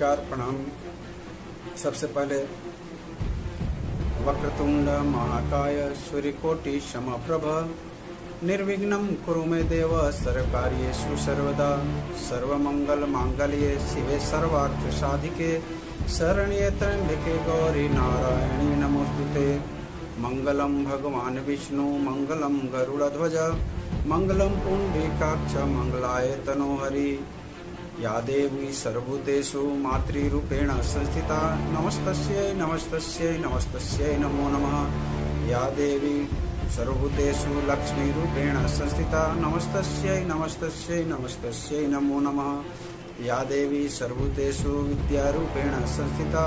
नमस्कार, प्रणाम। सबसे पहले वक्रतुंड महाकाय सूर्यकोटि समप्रभ निर्विघ्नं कुरु मे देव सर्वकार्येषु सर्वदा सर्वमंगल मांगल्ये शिवे सर्वार्थ साधिके शरण्ये त्र्यंबके गौरी नारायणी नमोस्तुते। मंगलम भगवान विष्णु मंगलम गरुड़ध्वज मंगलम पुंडरीकाक्ष मंगलाय तनोहरि। या देवी सर्वभूतेषु मातृरूपेण संस्थिता नमस्तस्यै नमस्तस्यै नमस्तस्यै नमो नमः। या देवी सर्वभूतेषु लक्ष्मीरूपेण संस्थिता नमस्तस्यै नमस्तस्यै नमस्तस्यै नमो नमः। या देवी सर्वभूतेषु विद्यारूपेण संस्थिता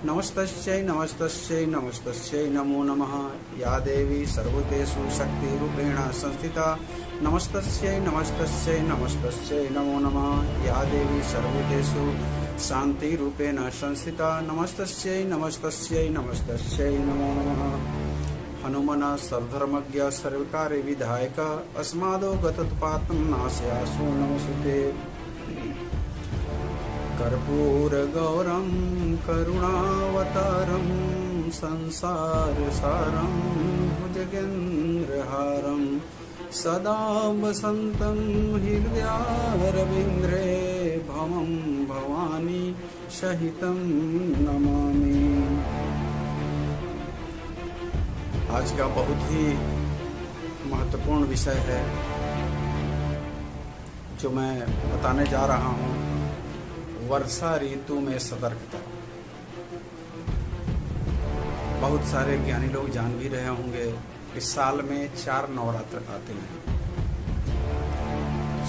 नमस्तस्यै नमस्तस्यै नमस्तस्यै नमो नमः। या देवी सर्वभूतेषु शक्तिरूपेण संस्थिता नमस्तस्यै नमस्तस्यै नमस्तस्यै नमो नमः। या देवी सर्वभूतेषु शान्तिरूपेण संस्थिता नमस्तस्यै नमस्तस्यै नमस्तस्यै नमो नमः। हनुमना सर्वधर्मज्ञ सर्वकार्य विधायक अस्मादो गतोत्पातं नाशयासु नमस्ते। कर्पूर गौरम करुणावतारम संसार सारम भुजगेन्द्रहारम सदा वसंतं हृदयारविंद्रे भवं भवानी सहितं नमामि। आज का बहुत ही महत्वपूर्ण विषय है जो मैं बताने जा रहा हूँ। वर्षा ऋतु में सतर्कता। बहुत सारे ज्ञानी लोग जान भी रहे होंगे कि साल में 4 नवरात्र आते हैं।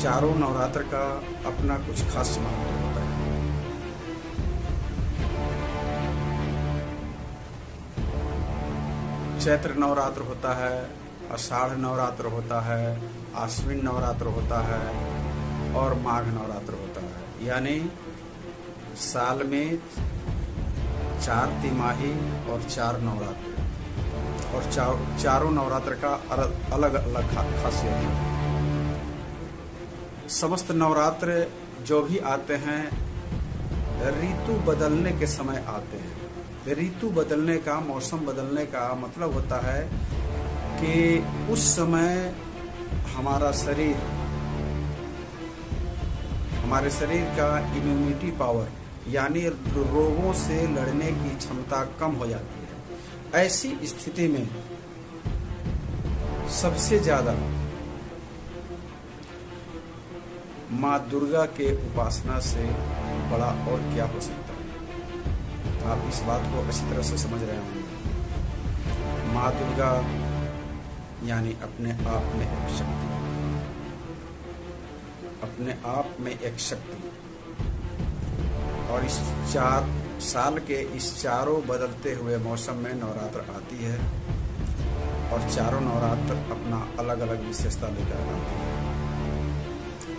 चारों नवरात्र का अपना कुछ खास महत्व होता है। चैत्र नवरात्र होता है, आषाढ़ नवरात्र होता है, आश्विन नवरात्र होता है और माघ नवरात्र होता है। यानी साल में 4 तिमाही और 4 नवरात्र और चारों नवरात्र का अलग अलग खासियत है। समस्त नवरात्र जो भी आते हैं ऋतु बदलने के समय आते हैं। ऋतु बदलने का, मौसम बदलने का मतलब होता है कि उस समय हमारे शरीर का इम्यूनिटी पावर यानी रोगों से लड़ने की क्षमता कम हो जाती है। ऐसी स्थिति में सबसे ज्यादा माँ दुर्गा के उपासना से बड़ा और क्या हो सकता है। आप इस बात को अच्छी तरह से समझ रहे होंगे। माँ दुर्गा यानी अपने आप में एक शक्ति, अपने आप में एक शक्ति। और इस 4 साल के इस चारों बदलते हुए मौसम में नवरात्र आती है और चारों नवरात्र अपना अलग अलग विशेषता लेकर आती है।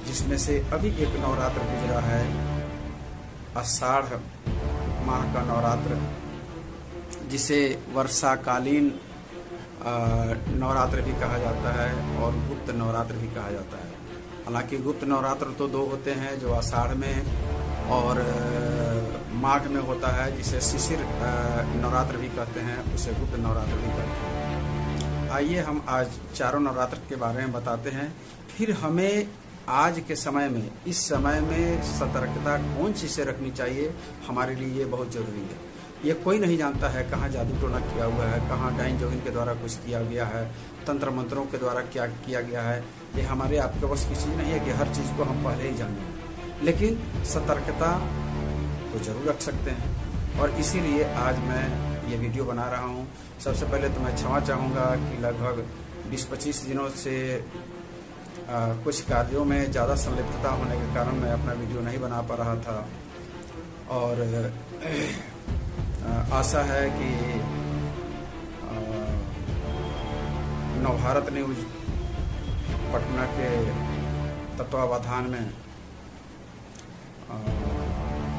जिसमें से अभी एक नवरात्र गुजरा है, आषाढ़ माह का नवरात्र, जिसे वर्षाकालीन नवरात्र भी कहा जाता है और गुप्त नवरात्र भी कहा जाता है। हालांकि गुप्त नवरात्र तो 2 होते हैं, जो आषाढ़ में और माघ में होता है, जिसे शिशिर नवरात्र भी कहते हैं, उसे गुप्त नवरात्र भी कहते हैं। आइए हम आज चारों नवरात्र के बारे में बताते हैं। फिर हमें आज के समय में, इस समय में सतर्कता कौन चीज़ से रखनी चाहिए, हमारे लिए ये बहुत जरूरी है। ये कोई नहीं जानता है कहाँ जादू टोना किया हुआ है, कहाँ डाइन जोगिन के द्वारा कुछ किया गया है, तंत्र मंत्रों के द्वारा क्या किया गया है। ये हमारे आपके बस की चीज़ नहीं है कि हर चीज़ को हम पहले ही जानें, लेकिन सतर्कता तो जरूर रख सकते हैं। और इसीलिए आज मैं ये वीडियो बना रहा हूँ। सबसे पहले तो मैं क्षमा चाहूँगा कि लगभग 20-25 दिनों से कुछ कार्यों में ज़्यादा संलिप्तता होने के कारण मैं अपना वीडियो नहीं बना पा रहा था। और आशा है कि नवभारत न्यूज पटना के तत्वावधान में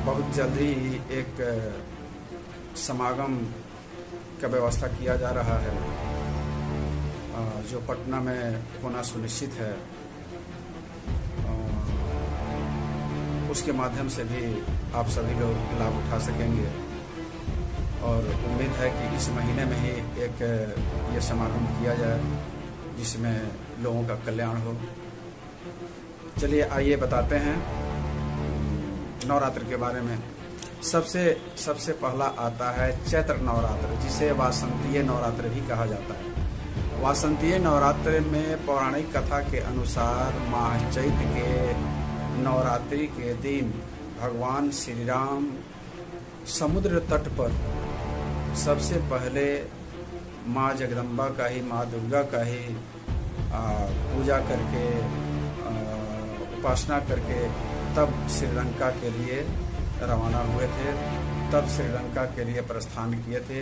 बहुत जल्द ही एक समागम का व्यवस्था किया जा रहा है, जो पटना में होना सुनिश्चित है। उसके माध्यम से भी आप सभी लोग लाभ उठा सकेंगे। और उम्मीद है कि इस महीने में ही एक ये समागम किया जाए जिसमें लोगों का कल्याण हो। चलिए आइए बताते हैं नवरात्र के बारे में। सबसे पहला आता है चैत्र नवरात्र, जिसे वासंतीय नवरात्र भी कहा जाता है। वासंतीय नवरात्र में पौराणिक कथा के अनुसार माह चैत्र के नवरात्रि के दिन भगवान श्री राम समुद्र तट पर सबसे पहले माँ जगदम्बा का ही, माँ दुर्गा का ही पूजा करके, उपासना करके तब श्रीलंका के लिए रवाना हुए थे। तब श्रीलंका के लिए प्रस्थान किए थे,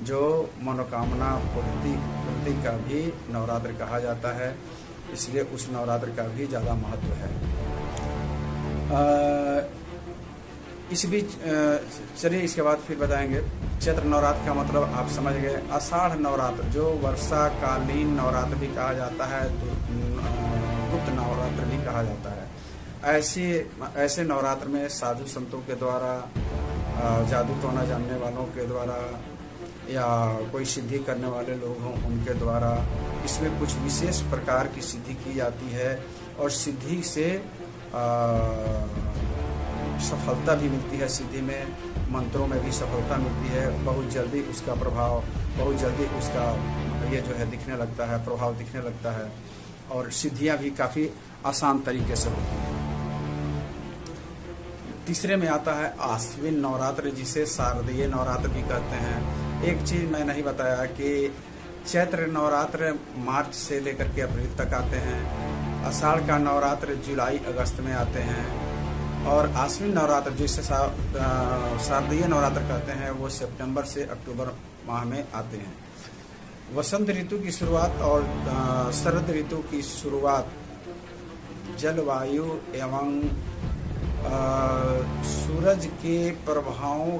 जो मनोकामना पूर्ति का भी नवरात्र कहा जाता है। इसलिए उस नवरात्र का भी ज़्यादा महत्व है। इस बीच चलिए इसके बाद फिर बताएंगे। चैत्र नवरात्र का मतलब आप समझ गए। आषाढ़ नवरात्र, जो वर्षाकालीन नवरात्र भी कहा जाता है, गुप्त नवरात्र भी कहा जाता है। ऐसे नवरात्र में साधु संतों के द्वारा, जादू टोना जानने वालों के द्वारा, या कोई सिद्धि करने वाले लोग हों उनके द्वारा इसमें कुछ विशेष प्रकार की सिद्धि की जाती है। और सिद्धि से सफलता भी मिलती है। सिद्धि में, मंत्रों में भी सफलता मिलती है। बहुत जल्दी उसका प्रभाव, बहुत जल्दी उसका ये जो है दिखने लगता है, प्रभाव दिखने लगता है। और सिद्धियां भी काफ़ी आसान तरीके से होती हैं। तीसरे में आता है आश्विन नवरात्र, जिसे शारदीय नवरात्र भी कहते हैं। एक चीज़ मैं नहीं बताया कि चैत्र नवरात्र मार्च से लेकर के अप्रैल तक आते हैं। आषाढ़ का नवरात्र जुलाई अगस्त में आते हैं। और आश्विन नवरात्र, जिसे शारदीय नवरात्र कहते हैं, वो सितंबर से अक्टूबर माह में आते हैं। वसंत ऋतु की शुरुआत और शरद ऋतु की शुरुआत जलवायु एवं सूरज के प्रभावों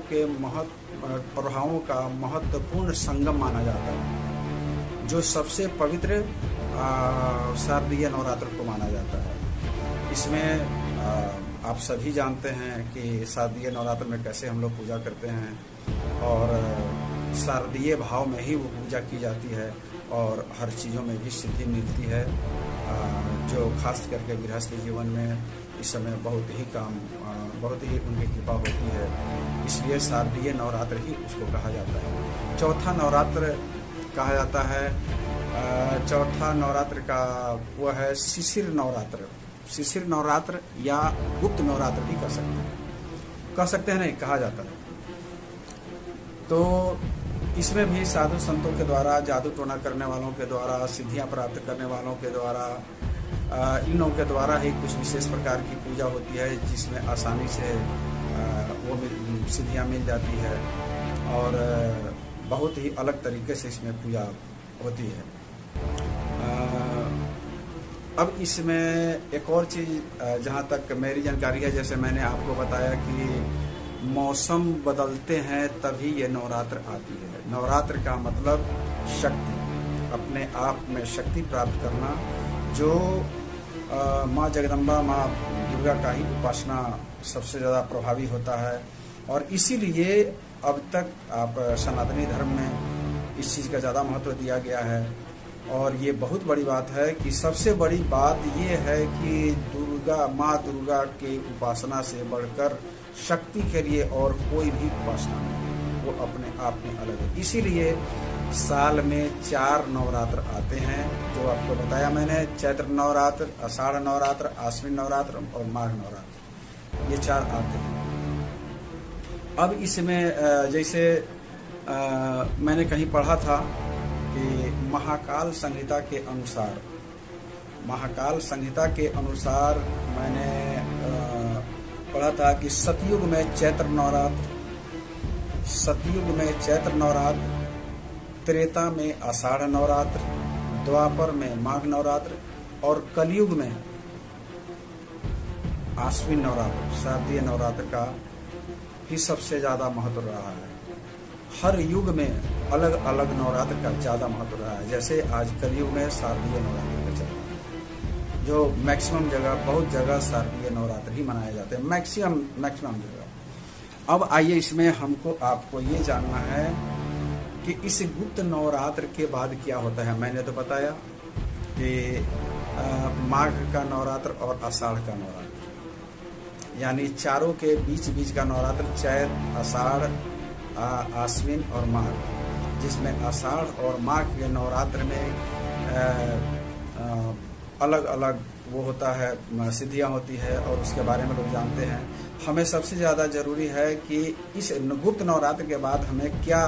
का महत्वपूर्ण संगम माना जाता है, जो सबसे पवित्र शारदीय नवरात्र को माना जाता है। इसमें आप सभी जानते हैं कि शारदीय नवरात्र में कैसे हम लोग पूजा करते हैं। और शारदीय भाव में ही वो पूजा की जाती है। और हर चीज़ों में भी सिद्धि मिलती है, जो खास करके गृहस्थ जीवन में इस समय बहुत ही उनकी कृपा होती है। इसलिए शारदीय नवरात्र ही उसको कहा जाता है। चौथा नवरात्र कहा जाता है, चौथा नवरात्र का वो है शिशिर नवरात्र। शिशिर नवरात्र या गुप्त नवरात्र भी कह सकते हैं नहीं, कहा जाता है। तो इसमें भी साधु संतों के द्वारा, जादू टोना करने वालों के द्वारा, सिद्धियां प्राप्त करने वालों के द्वारा, इन लोगों के द्वारा ही कुछ विशेष प्रकार की पूजा होती है, जिसमें आसानी से वो सिद्धियां मिल जाती है। और बहुत ही अलग तरीके से इसमें पूजा होती है। अब इसमें एक और चीज़, जहाँ तक मेरी जानकारी है, जैसे मैंने आपको बताया कि मौसम बदलते हैं तभी ये नवरात्र आती है। नवरात्र का मतलब शक्ति, अपने आप में शक्ति प्राप्त करना, जो माँ जगदम्बा, माँ दुर्गा का ही उपासना सबसे ज़्यादा प्रभावी होता है। और इसीलिए अब तक आप सनातनी धर्म में इस चीज़ का ज़्यादा महत्व दिया गया है। और ये बहुत बड़ी बात है कि सबसे बड़ी बात ये है कि माँ दुर्गा के उपासना से बढ़कर शक्ति के लिए और कोई भी उपासना नहीं, वो अपने आप में अलग है। इसीलिए साल में 4 नवरात्र आते हैं, जो आपको बताया मैंने। चैत्र नवरात्र, आषाढ़ नवरात्र, आश्विन नवरात्र और माघ नवरात्र, ये 4 आते हैं। अब इसमें जैसे मैंने कहीं पढ़ा था कि महाकाल संहिता के अनुसार मैंने पढ़ा था कि सतयुग में चैत्र नवरात्र, त्रेता में आषाढ़ नवरात्र, द्वापर में माघ नवरात्र और कलयुग में आश्विन नवरात्र, शारदीय नवरात्र का ही सबसे ज़्यादा महत्व रहा है। हर युग में अलग अलग नवरात्र का ज़्यादा महत्व रहा है। जैसे आज कलयुग में शारदीय नवरात्र का चल रहा है, जो मैक्सिमम जगह, बहुत जगह शारदीय नवरात्र ही मनाए जाते हैं, मैक्सिमम जगह। अब आइए इसमें आपको ये जानना है कि इस गुप्त नवरात्र के बाद क्या होता है। मैंने तो बताया कि माघ का नवरात्र और आषाढ़ का नवरात्र, यानी चारों के बीच का नवरात्र, चैत, आषाढ़, आश्विन और माघ, जिसमें आषाढ़ और माघ के नवरात्र में अलग अलग वो होता है, सिद्धियां होती है और उसके बारे में लोग जानते हैं। हमें सबसे ज़्यादा ज़रूरी है कि इस गुप्त नवरात्र के बाद हमें क्या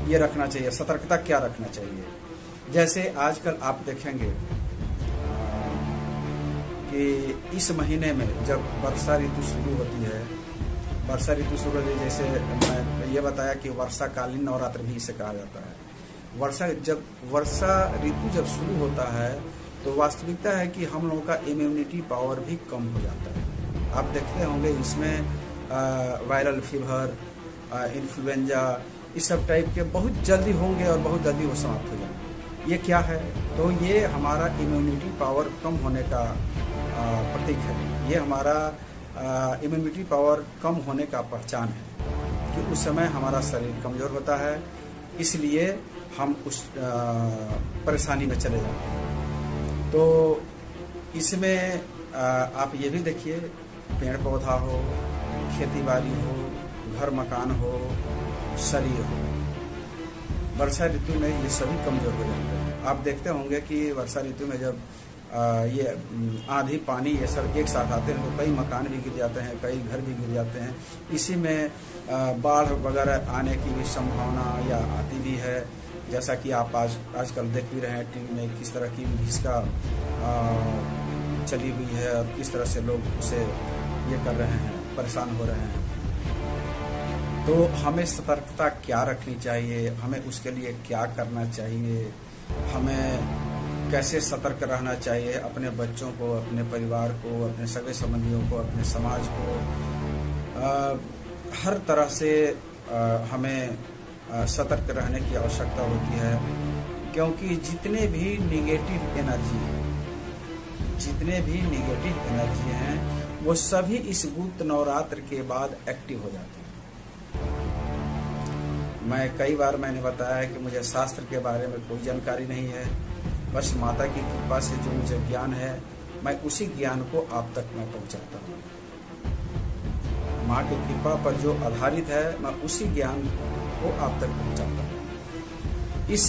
ये रखना चाहिए, सतर्कता क्या रखना चाहिए। जैसे आजकल आप देखेंगे कि इस महीने में जब वर्षा ऋतु शुरू होती है, जैसे मैं ये बताया कि वर्षाकालीन नवरात्र भी इसे कहा जाता है। वर्षा ऋतु जब शुरू होता है तो वास्तविकता है कि हम लोगों का इम्यूनिटी पावर भी कम हो जाता है। आप देखते होंगे इसमें वायरल फीवर, इन्फ्लुएंजा, इस सब टाइप के बहुत जल्दी होंगे और बहुत जल्दी वो समाप्त हो जाएंगे। ये क्या है? तो ये हमारा इम्यूनिटी पावर कम होने का प्रतीक है। ये हमारा इम्यूनिटी पावर कम होने का पहचान है कि उस समय हमारा शरीर कमज़ोर होता है, इसलिए हम उस परेशानी में चले जाते हैं। तो इसमें आप ये भी देखिए, पेड़ पौधा हो, खेती बाड़ी हो, घर मकान हो, शरीर हो, वर्षा ऋतु में ये सभी कमज़ोर हो जाते हैं। आप देखते होंगे कि वर्षा ऋतु में जब ये आंधी पानी ये सब एक साथ आते हैं तो कई मकान भी गिर जाते हैं, कई घर भी गिर जाते हैं। इसी में बाढ़ वगैरह आने की भी संभावना या आती भी है। जैसा कि आप आजकल देख भी रहे हैं टीवी में किस तरह की भीषका चली हुई है और किस तरह से लोग उसे ये कर रहे हैं, परेशान हो रहे हैं। तो हमें सतर्कता क्या रखनी चाहिए, हमें उसके लिए क्या करना चाहिए, हमें कैसे सतर्क रहना चाहिए अपने बच्चों को, अपने परिवार को, अपने सगे संबंधियों को, अपने समाज को, हर तरह से हमें सतर्क रहने की आवश्यकता होती है। क्योंकि जितने भी निगेटिव एनर्जी हैं वो सभी इस गुप्त नवरात्र के बाद एक्टिव हो जाते हैं। कई बार मैंने बताया है कि मुझे शास्त्र के बारे में कोई जानकारी नहीं है, बस माता की कृपा से जो मुझे ज्ञान है मैं उसी ज्ञान को आप तक मैं पहुंचाता हूँ। माँ की कृपा पर जो आधारित है मैं उसी ज्ञान को आप तक पहुंचाता हूँ। इस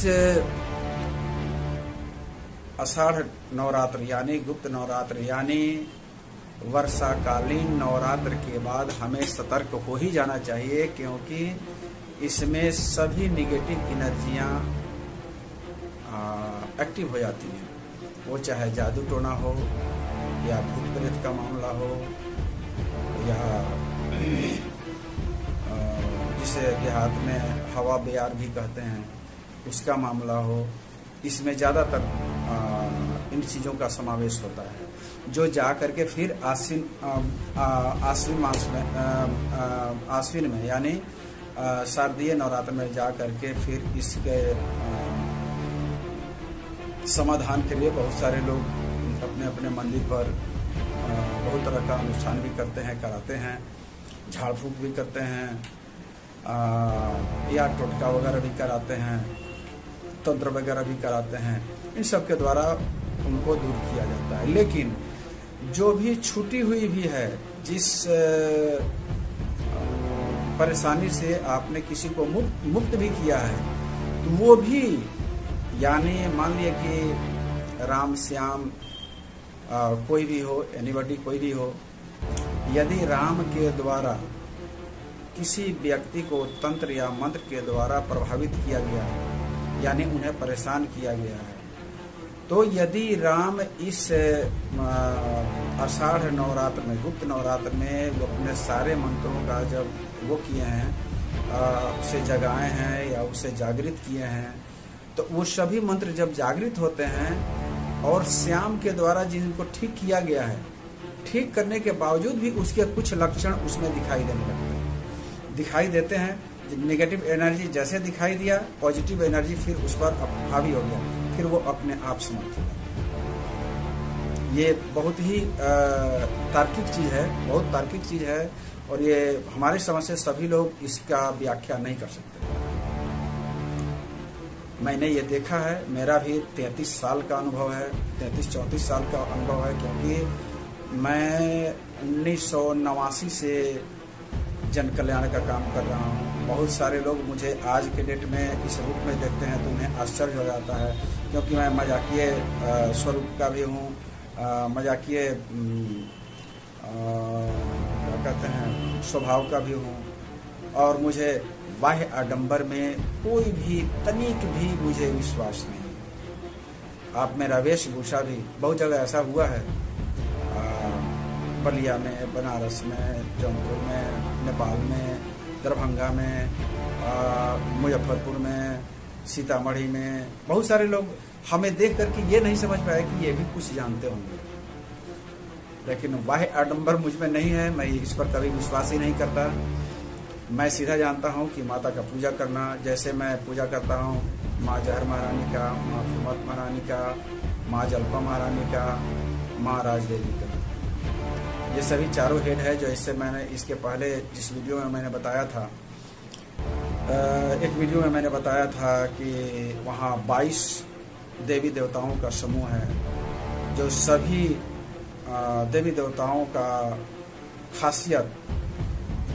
आषाढ़ नवरात्र यानी गुप्त नवरात्र यानी वर्षाकालीन नवरात्र के बाद हमें सतर्क हो ही जाना चाहिए, क्योंकि इसमें सभी निगेटिव एनर्जियाँ एक्टिव हो जाती हैं। वो चाहे जादू टोना हो या भूत प्रेत का मामला हो या जिसे देहात में हवा बयार भी कहते हैं उसका मामला हो, इसमें ज़्यादातर इन चीज़ों का समावेश होता है, जो जा करके फिर आश्विन में यानी शारदीय नवरात्र में जा करके फिर इसके समाधान के लिए बहुत सारे लोग अपने अपने मंदिर पर बहुत तरह का अनुष्ठान भी करते हैं, कराते हैं, झाड़ फूक भी करते हैं, या टोटका वगैरह भी कराते हैं, तंत्र वगैरह भी कराते हैं। इन सब के द्वारा उनको दूर किया जाता है। लेकिन जो भी छूटी हुई भी है, जिस परेशानी से आपने किसी को मुक्त भी किया है, तो वो भी यानी मान लिया कि राम श्याम कोई भी हो, एनीबॉडी कोई भी हो, यदि राम के द्वारा किसी व्यक्ति को तंत्र या मंत्र के द्वारा प्रभावित किया गया है यानी उन्हें परेशान किया गया है, तो यदि राम इस आषाढ़ नवरात्र में, गुप्त नवरात्र में वो अपने सारे मंत्रों का जब वो किए हैं, उसे जगाए हैं या उसे जागृत किए हैं, तो वो सभी मंत्र जब जागृत होते हैं और श्याम के द्वारा जिनको ठीक किया गया है, ठीक करने के बावजूद भी उसके कुछ लक्षण उसमें दिखाई देते हैं। नेगेटिव एनर्जी जैसे दिखाई दिया, पॉजिटिव एनर्जी फिर उस पर हावी हो गया, फिर वो अपने आप समाप्त हो जाता है। ये बहुत ही तार्किक चीज़ है, बहुत तार्किक चीज़ है, और ये हमारी समझ से सभी लोग इसका व्याख्या नहीं कर सकते। मैंने ये देखा है, मेरा भी 33 साल का अनुभव है, 33-34 साल का अनुभव है, क्योंकि मैं 1989 से जन कल्याण का काम कर रहा हूँ। बहुत सारे लोग मुझे आज के डेट में इस रूप में देखते हैं तो उन्हें आश्चर्य हो जाता है, क्योंकि मैं मजाकिये स्वरूप का भी हूँ, मजाकिये क्या कहते हैं स्वभाव का भी हूँ, और मुझे बाह्य आडंबर में कोई भी तनिक भी मुझे विश्वास नहीं। आप मेरा वेशभूषा भी बहुत जगह ऐसा हुआ है, बलिया में, बनारस में, जौनपुर में, नेपाल में, दरभंगा में, मुजफ्फरपुर में, सीतामढ़ी में, बहुत सारे लोग हमें देख करके ये नहीं समझ पाए कि ये भी कुछ जानते होंगे, लेकिन बाह्य आडंबर मुझ में नहीं है। मैं इस पर कभी विश्वास ही नहीं करता। मैं सीधा जानता हूँ कि माता का पूजा करना, जैसे मैं पूजा करता हूँ माँ जहर महारानी का, माँ फुमत महारानी का, माँ जल्पा महारानी का, माँ राजदेवी का, ये सभी चारों हेड है। जो इससे मैंने इसके पहले जिस वीडियो में मैंने बताया था, एक वीडियो में मैंने बताया था कि वहाँ 22 देवी देवताओं का समूह है, जो सभी देवी देवताओं का खासियत,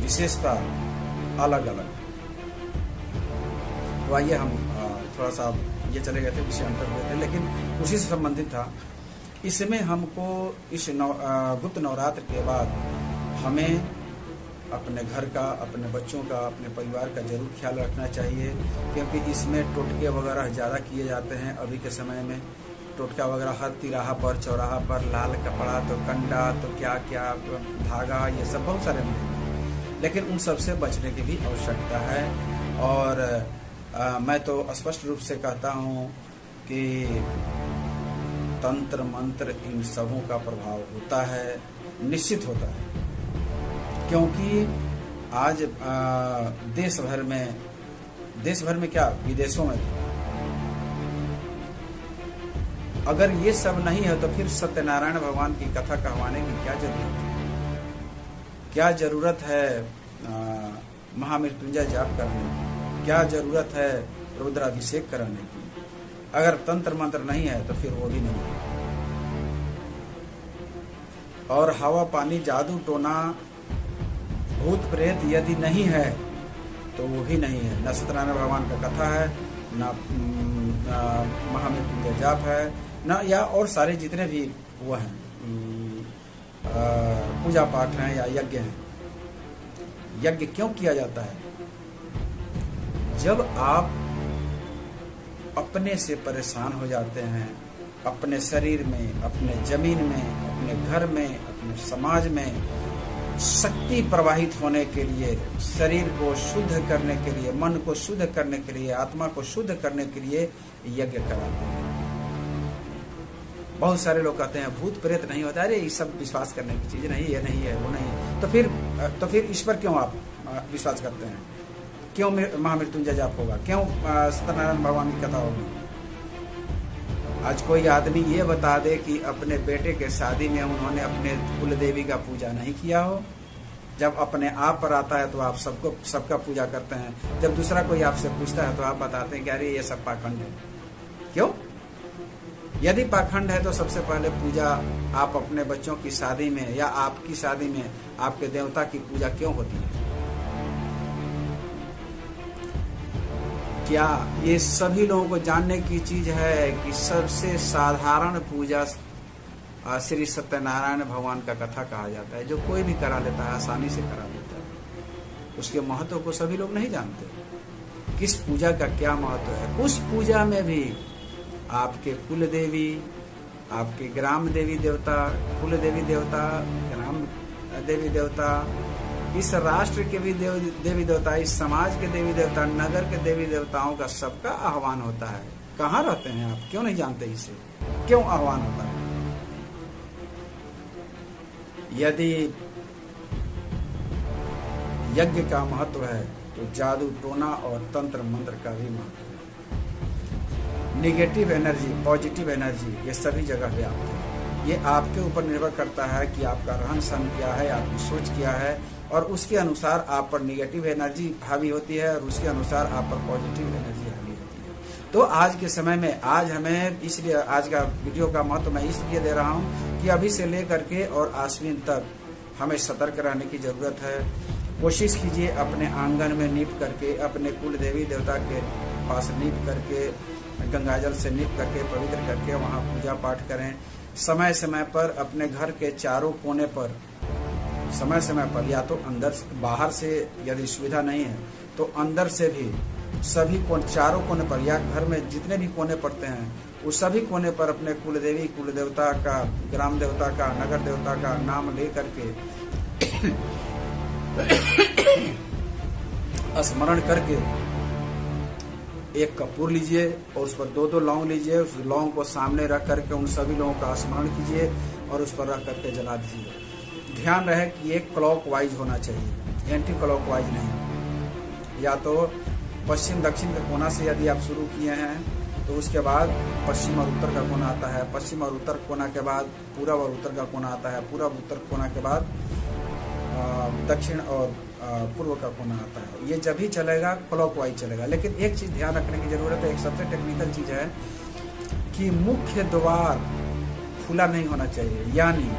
विशेषता अलग अलग। तो आइए हम थोड़ा सा ये चले गए थे, विषय अंतर हुए थे, लेकिन उसी से संबंधित था। इसमें हमको इस गुप्त नवरात्र के बाद हमें अपने घर का, अपने बच्चों का, अपने परिवार का जरूर ख्याल रखना चाहिए, क्योंकि इसमें टोटके वगैरह ज़्यादा किए जाते हैं। अभी के समय में टोटका वगैरह हर तिराहा पर, चौराहा पर, लाल कपड़ा, तो कंडा, तो क्या क्या धागा, ये सब बहुत सारे मिलेंगे, लेकिन उन सब से बचने की भी आवश्यकता है। और मैं तो स्पष्ट रूप से कहता हूँ कि तंत्र मंत्र इन सबों का प्रभाव होता है, निश्चित होता है, क्योंकि आज देश भर में क्या, विदेशों में भी अगर ये सब नहीं है तो फिर सत्यनारायण भगवान की कथा कहवाने की क्या जरूरत है? क्या जरूरत है महामृत्युंजय जाप करने की? क्या जरूरत है रुद्राभिषेक करने की? अगर तंत्र मंत्र नहीं है तो फिर वो भी नहीं है। और हवा पानी जादू टोना भूत प्रेत यदि नहीं है तो वो भी नहीं है। न सत्यनारायण भगवान का कथा है, न महामृत्युंजय जाप है, न या और सारे जितने भी वो हैं पूजा पाठ हैं या यज्ञ हैं। यज्ञ क्यों किया जाता है? जब आप अपने से परेशान हो जाते हैं, अपने शरीर में, अपने जमीन में, अपने घर में, अपने समाज में शक्ति प्रवाहित होने के लिए, शरीर को शुद्ध करने के लिए, मन को शुद्ध करने के लिए, आत्मा को शुद्ध करने के लिए यज्ञ कराते हैं। बहुत सारे लोग कहते हैं भूत प्रेत नहीं होता, अरे ये सब विश्वास करने की चीज नहीं, ये नहीं है, वो नहीं। तो फिर इस पर क्यों आप विश्वास करते हैं? क्यों महामृत्युंजय जाप होगा? क्यों सत्यनारायण भगवान की कथा होगी? आज कोई आदमी ये बता दे कि अपने बेटे के शादी में उन्होंने अपने कुल देवी का पूजा नहीं किया हो। जब अपने आप पर आता है तो आप सबका पूजा करते हैं। जब दूसरा कोई आपसे पूछता है तो आप बताते हैं कि अरे ये सब पाखंड है। क्यों? यदि पाखंड है तो सबसे पहले पूजा आप अपने बच्चों की शादी में या आपकी शादी में आपके देवता की पूजा क्यों होती है? क्या ये सभी लोगों को जानने की चीज है कि सबसे साधारण पूजा श्री सत्यनारायण भगवान का कथा कहा जाता है, जो कोई भी करा लेता है, आसानी से करा लेता है। उसके महत्व को सभी लोग नहीं जानते, किस पूजा का क्या महत्व है। उस पूजा में भी आपके कुल देवी, आपके ग्राम देवी देवता, कुल देवी देवता, ग्राम देवी देवता, इस राष्ट्र के भी देवी देवता, इस समाज के देवी देवता, नगर के देवी देवताओं का सबका आह्वान होता है। कहाँ रहते हैं आप? क्यों नहीं जानते इसे? क्यों आह्वान होता है? यदि यज्ञ का महत्व है तो जादू टोना और तंत्र मंत्र का भी महत्व है। निगेटिव एनर्जी, पॉजिटिव एनर्जी, ये सभी जगह व्याप्त है। ये आपके ऊपर निर्भर करता है कि आपका रहन सहन क्या है, आपकी सोच क्या है, और उसके अनुसार आप पर निगेटिव एनर्जी हावी होती है और उसके अनुसार आप पर पॉजिटिव एनर्जी हावी होती है। तो आज के समय में आज हमें, इसलिए आज का वीडियो का महत्व मैं इसलिए दे रहा हूँ कि अभी से लेकर के और आश्विन तक हमें सतर्क रहने की जरूरत है। कोशिश कीजिए अपने आंगन में नीप करके, अपने कुल देवी देवता के पास नीप करके, गंगाजल से नीप करके, पवित्र करके वहाँ पूजा पाठ करें। समय समय पर अपने घर के चारों कोने पर समय समय पर, या तो अंदर बाहर से यदि सुविधा नहीं है तो अंदर से भी सभी चारों कोने पर, या घर में जितने भी कोने पड़ते हैं उस सभी कोने पर अपने कुल देवी कुल देवता का, ग्राम देवता का, नगर देवता का नाम ले करके स्मरण करके एक कपूर लीजिए और उस पर 2-2 लौंग लीजिए। उस लौंग को सामने रख करके उन सभी लोगों का स्मरण कीजिए और उस पर रख करके जला दीजिए। ध्यान रहे कि ये क्लॉकवाइज होना चाहिए, एंटी क्लॉकवाइज नहीं। या तो पश्चिम दक्षिण का कोना से यदि आप शुरू किए हैं तो उसके बाद पश्चिम और उत्तर का कोना आता है, पश्चिम और उत्तर कोना के बाद पूरब और उत्तर का कोना आता है, पूरब उत्तर कोना के बाद दक्षिण और पूर्व का कोना आता है। ये जब ही चलेगा क्लॉकवाइज चलेगा। लेकिन एक चीज ध्यान रखने की जरूरत है, एक सबसे टेक्निकल चीज है कि मुख्य द्वार खुला नहीं होना चाहिए। यानी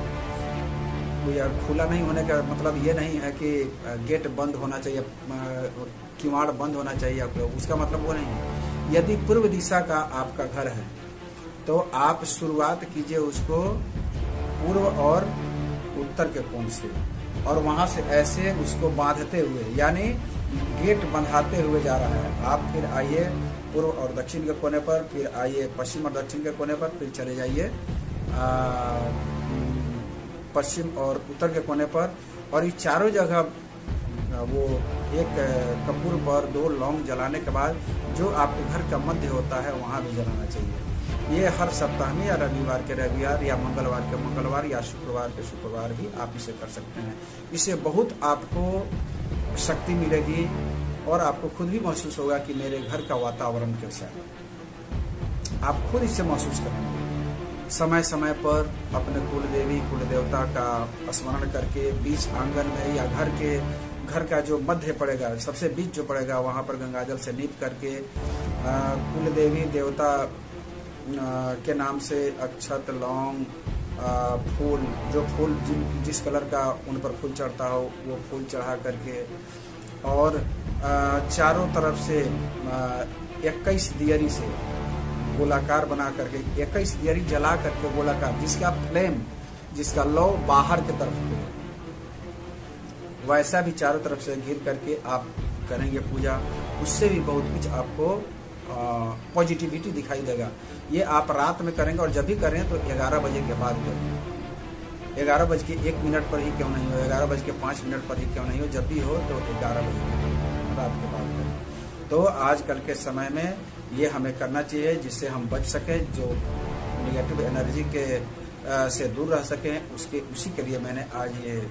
खुला नहीं होने का मतलब ये नहीं है कि गेट बंद होना चाहिए, किवाड़ बंद होना चाहिए, उसका मतलब वो नहीं है। यदि पूर्व दिशा का आपका घर है तो आप शुरुआत कीजिए उसको पूर्व और उत्तर के कोण से, और वहां से ऐसे उसको बांधते हुए, यानी गेट बंधाते हुए जा रहा है। आप फिर आइए पूर्व और दक्षिण के कोने पर, फिर आइए पश्चिम और दक्षिण के कोने पर, फिर चले जाइए पश्चिम और उत्तर के कोने पर, और इस चारों जगह वो एक कपूर पर 2 लौंग जलाने के बाद जो आपके घर का मध्य होता है वहाँ भी जलाना चाहिए। ये हर सप्ताह में, या रविवार के रविवार, या मंगलवार के मंगलवार, या शुक्रवार के शुक्रवार भी आप इसे कर सकते हैं। इससे बहुत आपको शक्ति मिलेगी और आपको खुद भी महसूस होगा कि मेरे घर का वातावरण कैसा है। आप खुद इससे महसूस करेंगे। समय समय पर अपने कुल देवी कुल देवता का स्मरण करके बीच आंगन में, या घर का जो मध्य पड़ेगा, सबसे बीच जो पड़ेगा, वहाँ पर गंगाजल से नीप करके कुल देवी देवता के नाम से अक्षत, लौंग, फूल, जो फूल जिस कलर का उन पर फूल चढ़ता हो वो फूल चढ़ा करके, और चारों तरफ से 21 दियरी से गोलाकार बना करके, 21 दियरी जला करके गोलाकार, जिसका फ्लेम, जिसका लौ बाहर की तरफ हो, वैसा भी चारों तरफ से घिर करके आप करेंगे पूजा। उससे भी बहुत कुछ आपको पॉजिटिविटी दिखाई देगा। ये आप रात में करेंगे, और जब भी करें तो 11 बजे के बाद करें। 11:01 पर ही क्यों नहीं हो, 11:05 पर ही क्यों नहीं हो, जब भी हो तो 11 बजे रात के बाद करें। तो आजकल के समय में ये हमें करना चाहिए जिससे हम बच सकें, जो निगेटिव एनर्जी के से दूर रह सकें। उसी के लिए मैंने आज ये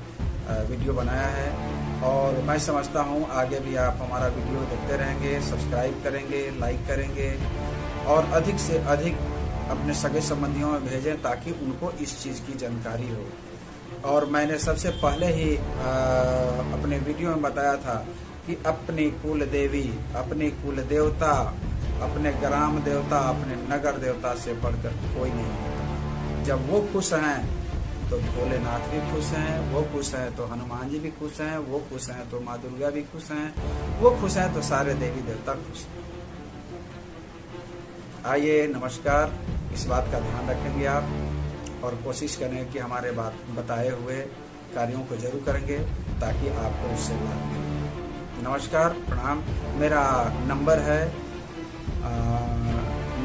वीडियो बनाया है, और मैं समझता हूँ आगे भी आप हमारा वीडियो देखते रहेंगे, सब्सक्राइब करेंगे, लाइक करेंगे, और अधिक से अधिक अपने सगे संबंधियों में भेजें ताकि उनको इस चीज़ की जानकारी हो। और मैंने सबसे पहले ही अपने वीडियो में बताया था कि अपनी कुल देवी, अपनी कुल देवता, अपने ग्राम देवता, अपने नगर देवता से बढ़कर कोई नहीं है। जब वो खुश हैं तो भोलेनाथ भी खुश हैं, वो खुश हैं तो हनुमान जी भी खुश हैं, वो खुश हैं तो माँ दुर्गा भी खुश हैं, वो खुश हैं तो सारे देवी देवता खुश हैं। आइए, नमस्कार। इस बात का ध्यान रखेंगे आप, और कोशिश करें कि हमारे बताए हुए कार्यों को जरूर करेंगे ताकि आपको उससे लाभ मिले। नमस्कार, प्रणाम। मेरा नंबर है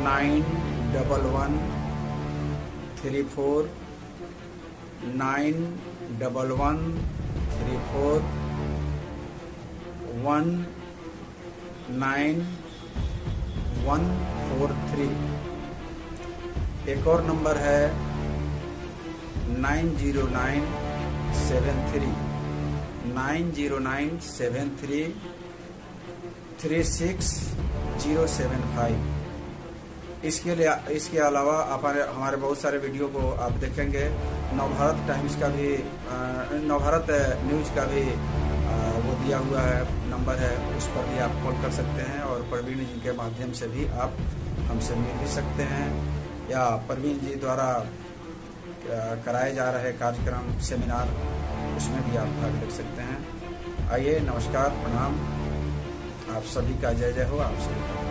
91134 19143। एक और नंबर है 90973 36075। इसके अलावा हमारे बहुत सारे वीडियो को आप देखेंगे। नवभारत टाइम्स का भी नवभारत न्यूज का भी वो दिया हुआ है, नंबर है, उस पर भी आप कॉल कर सकते हैं और प्रवीण जी के माध्यम से भी आप हमसे मिल भी सकते हैं, या प्रवीण जी द्वारा कराए जा रहे कार्यक्रम सेमिनार उसमें भी आप भाग ले सकते हैं। आइए, नमस्कार, प्रणाम, आप सभी का जय जय हो, आप सभी का।